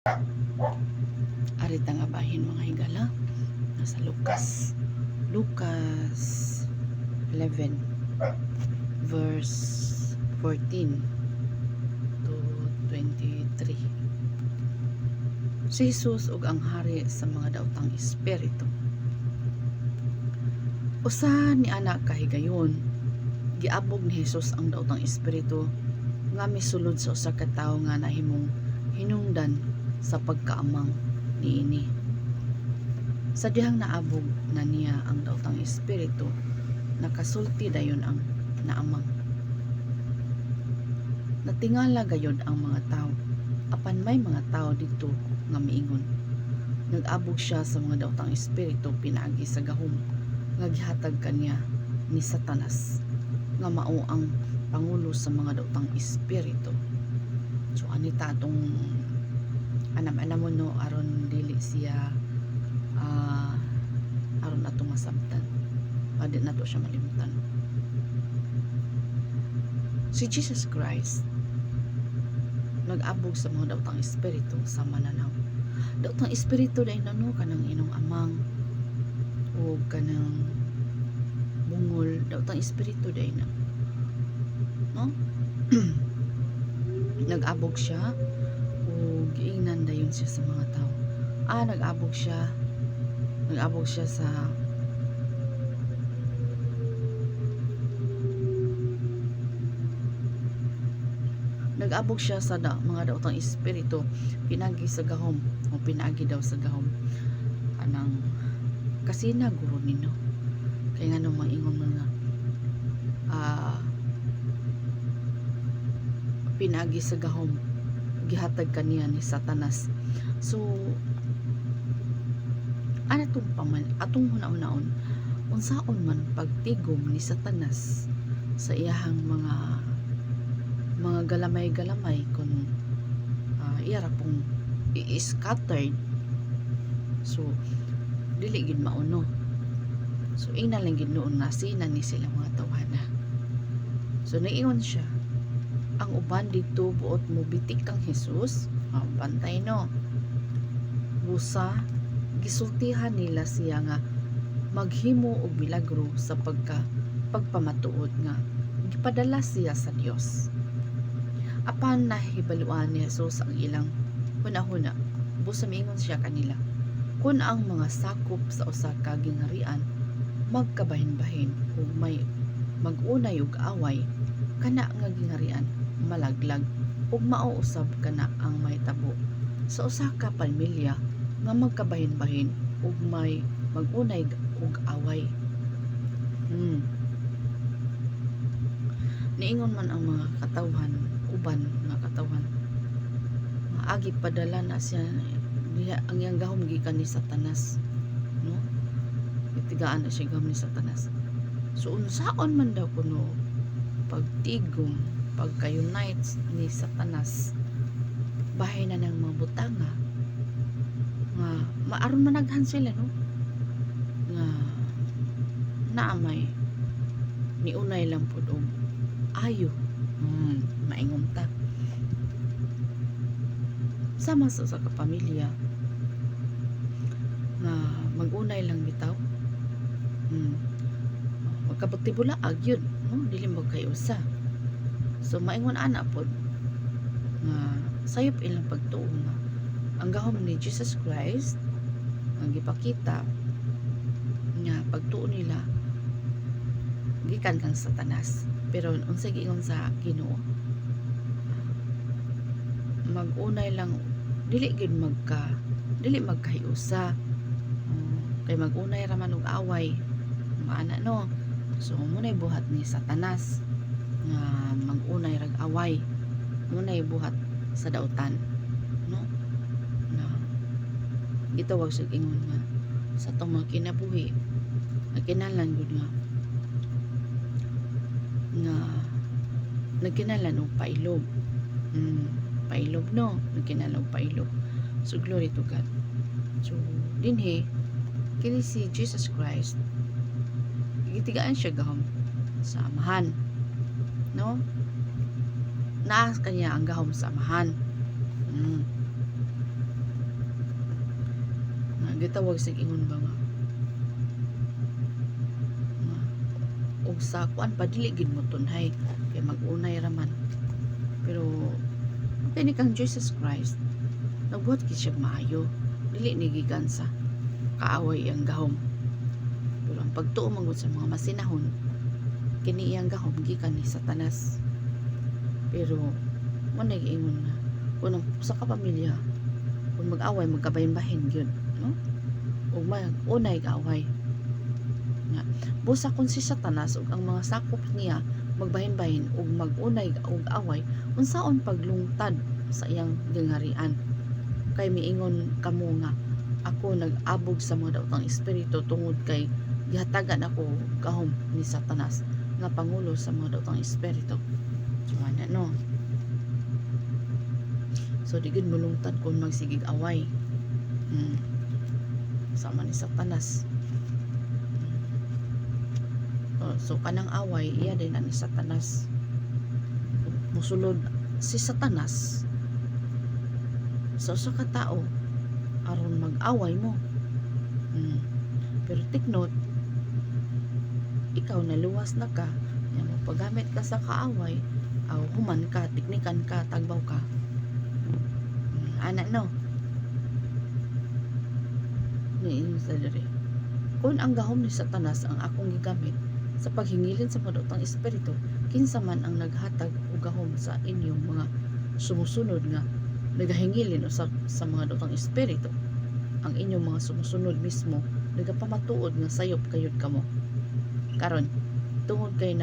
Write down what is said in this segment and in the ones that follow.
Arita nga bahin mga higala. Nasa Lucas 11 verse 14 to 23. Si Jesus ug ang hari sa mga daotang espiritu. Usa ni anak kahigayon, giabog ni Jesus ang daotang espiritu nga misulod sa usa ka tawo nga nahimong hinungdan sa pagkaamang niini. Sa dihang naabog na niya ang daotang espiritu, nakasulti dayon ang naamang. Natingala gayod ang mga tao, apan may mga tao dito nga miingon. Nag-abog siya sa mga daotang espiritu pinaagi sa gahom nga gihatag kaniya ni Satanas, nga mao ang pangulo sa mga daotang espiritu. So anita atong anam-anam mo no, aron dili siya aron ato masabtan, adi nato siya malimutan. Si Jesus Christ nag-abog sa mga daotang espiritu sa mananaw. Daotang espiritu dahil no, kanang inong amang o kanang bungol, daotang espiritu dahil na, no? Nag-abog siya o giingnan dayon siya sa mga tao. Nag-abog siya sa mga daotang espiritu pinagi sa gahom o pinagi daw sa gahom anang kasina guro nino kay nga nung maingon mo nga pinagi sa gahom gihatag kaniya ni Satanas. So atong huna-hunaon unsaon man pagtigom ni Satanas sa iyahang mga galamay-galamay kung iya ra pong i-scattered. So dili gid mauno. So ina lang gid noon na sina ni sila mga tawhana. So niingon siya, ang uban dito buot mo bitik kang Jesus, bantay no. Busa gisultihan nila siya nga maghimo og milagro sa pagpamatuod nga gipadala siya sa Dios. Apan nahibaluan ni Jesus ang ilang huna-huna, busa miingon siya kanila, kun ang mga sakop sa usa ka gingharian magkabahin-bahin ug may mag-unay og away, kana nga gingharian malaglag ug mao usab kana ang mahitabo sa usa ka pamilya nga magkabahin-bahin ug may mag-unay og away. Niingon man ang mga katawhan, uban nga katawhan, agi padala na siya diha ang iyang gahom gikan ni Satanas, no? Itigaan na siya gahom ni Satanas. So unsaon man daw kuno pagtigom, pagka-unite ni Satanas bahay na ng mga butanga nga maaron managhan sila, no? Nga naamay ni unay lang pud og ayo. Maingon ta sama sa usa ka pamilya nga mag-unay lang bitaw, magkabuti bulaag yun, no? Dili magkayusa. So maingon ana pod nga sayop ilang pagtuo nga ang gahom ni Jesus Christ ang gipakita nga pagtuo nila gikan kang Satanas. Pero unsay giingon sa Ginoo, mag-unay lang, dili magkahiusa, kay mag-unay raman og away maana, no? So munay buhat ni Satanas nga mag-unay rag away, munay buhat sa dautan, no? Na gitawag sa ingon nga sa tong mga kinabuhi nagkinahanglan gud nga nagkinahanglan og pailob. Pailob, no? Nagkinahanglan og pailob. So glory to God. So dinhi kini si Jesus Christ gitigaan siya gahom sa amahan, no? Naas kanya ang gahom sa amahan. gitawag sig ingon ba nga og sa kuan pa dili gid mo tunhay kay mag-unay raman. Pero kani kang Jesus Christ nagbuhat gid siya maayo, dili ni gikan sa kaaway ang gahom. Pero ang pagtuo manggod sa mga masinahon kini iyang gahom gikan ni Satanas. Pero mo nag-ingon na kung sa kapamilya kung mag-away magkabahin-bahin gyud, no? Ug mag-unay kaaway nga busa kun si Satanas ug ang mga sakop niya magbahin-bahin ug mag-unay og away, unsaon paglungtad sa iyang gingharian? Kay miingon kamo nga ako nag-abog sa mga daotang espiritu tungod kay gihatagan ako gahom ni Satanas nga pangulo sa mga daotang espiritu. So ana no. So di gid mulungtad kung magsigig away. Sama ni Satanas. So kanang away iya din na ni Satanas. Musulod si Satanas sa usa ka tao aron mag-away mo. Pero take note, ikaw naluwas na ka, magpagamit ka sa kaaway, aw human ka, teknikan ka, tagbaw ka. Ana no. Ni salary. Kung ang gahom ni Satanas ang akong gigamit sa paghingilin sa madutang espiritu, kinsa man ang naghatag og gahom sa inyong mga sumusunod nga nagahingilin usab sa mga dutang espiritu, ang inyong mga sumusunod mismo nagapamatuod nga sayop kayod kamo. Karon tungod kay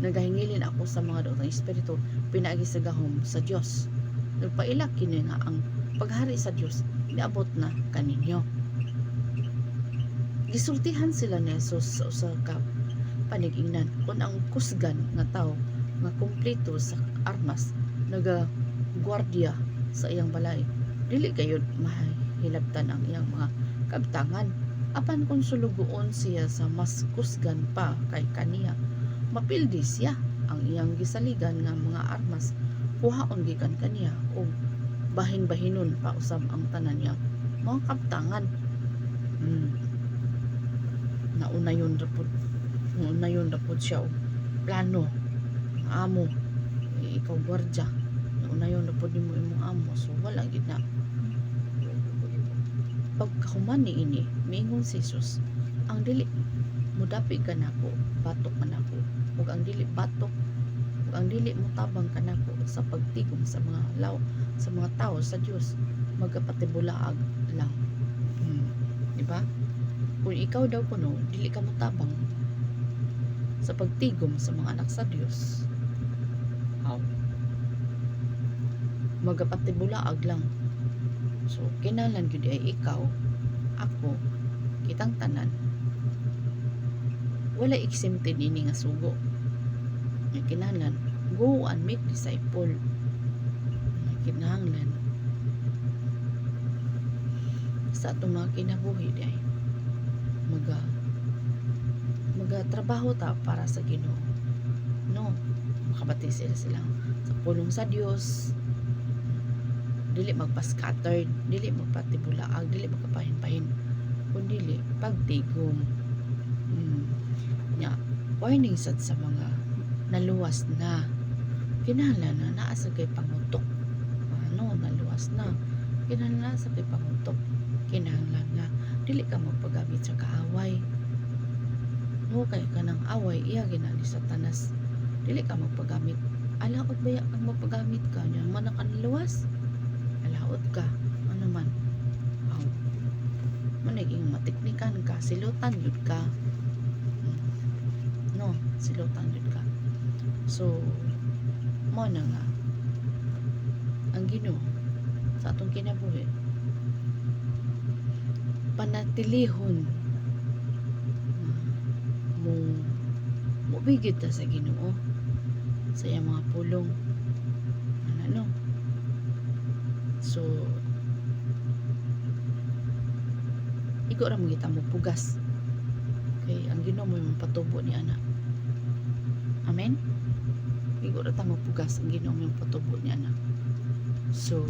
nagahingilin ako sa mga dutang espiritu, pinaagi sa gahom sa Dios. Nagpaila kini nga ang paghari sa Dios niabot na kaninyo. Gisultihan sila ni Jesus sa usa ka panigingnan kung ang kusgan nga tao nga kumpleto sa armas naga-gwardiya sa iyang balay, dili gayud mahilabtan ang iyang mga kabtangan. Apan kung sulugoon siya sa mas kusgan pa kay kaniya, mapildi siya ang iyang gisaligan nga mga armas, kuhaon gikan kaniya o bahin-bahinon pa usab ang tanan niya mga kabtangan. Naunayon rapod siya o plano amo, ikaw gwardya, naunayon rapod nimo imong amo. So wala gid na pagkahuman ni ini miingon si Jesus, ang dili mudapi ka nako batok man ako, ug ang dili batok ug ang dili mutabang ka nako sa pagtigom sa mga tao sa Dios, magapatibulaag lang. Di ba? Kung ikaw daw kuno dili ka mutabang sa pagtigom sa mga anak sa Dios, magapatibulaag lang. So kinahanglan gyud ay ikaw, ako, kitang tanan wala exempted ini nga sugo. Kinahanglan go and make disciple. Kinahanglan sa atong mga kinabuhi day magatrabaho ta para sa Ginoo, no? Makabati sila sa pulong sa Dios, dili magpa-scattered, dili magpatibulaag, dili magkapahin-pahin, kundi pagtigom. Warning sad sa mga naluwas na, kinahanglan na naa sa kay pangutok. Naluwas na, kinahanglan na sa kay pangutok. Kinahanglan nga dili ka magpagamit sa kaaway, no? Kay kanang away iya ginani Satanas, dili ka magpagamit. Alaot baya kang magpagamit ka nya man ka naluwas, alaot ka ano man, managing mateknikan ka, silutan yun ka, no? Silutan yun ka. So mo na nga ang Ginoo sa atong kinabuhi, panatilihon mo bigid ta sa Ginoo sa iyang mga pulong, ano. So igo ra mo kita mo pugas kay ang Ginoo mo yung patubo ni ana. Amen. Igo ra ta mo pugas ang Ginoo mo yung patubo ni ana. So